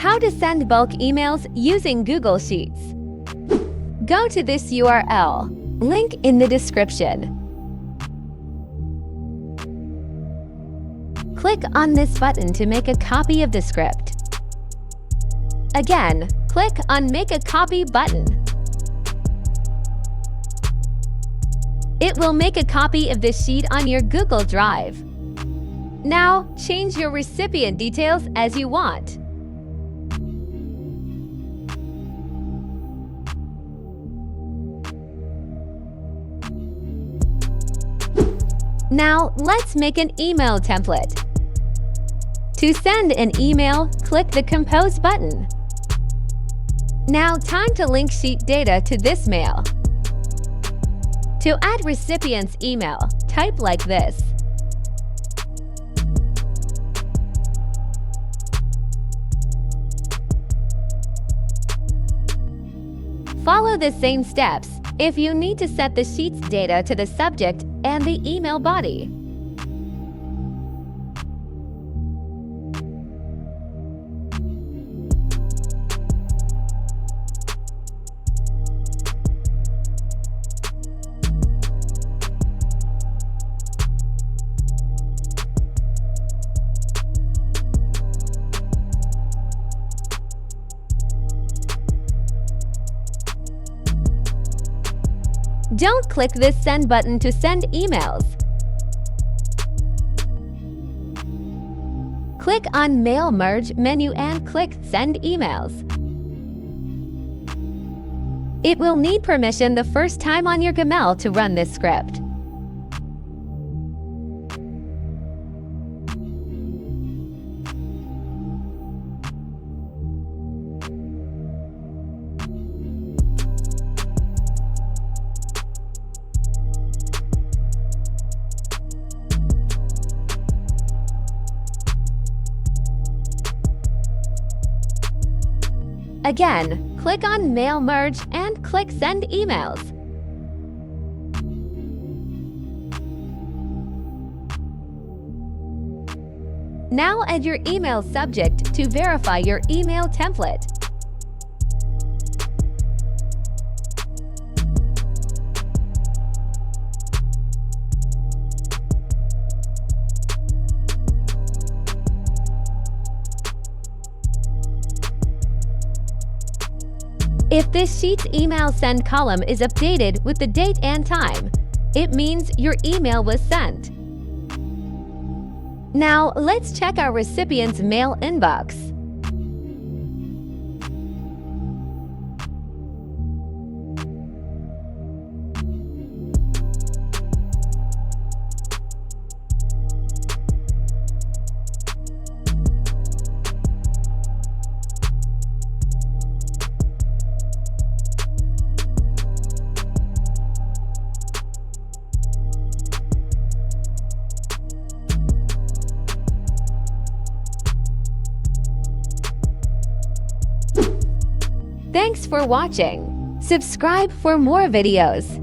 How to send bulk emails using Google Sheets. Go to this URL, link in the description. Click on this button to make a copy of the script. Again, click on Make a Copy button. It will make a copy of this sheet on your Google Drive. Now, change your recipient details as you want. Now, let's make an email template. To send an email, click the Compose button. Now, time to link sheet data to this mail. To add recipient's email, type like this. Follow the same steps if you need to set the sheet's data to the subject and the email body. Don't click this Send button to send emails. Click on Mail Merge menu and click Send Emails. It will need permission the first time on your Gmail to run this script. Again, click on Mail Merge and click Send Emails. Now add your email subject to verify your email template. If this sheet's email send column is updated with the date and time, it means your email was sent. Now, let's check our recipient's mail inbox. Thanks for watching. Subscribe for more videos.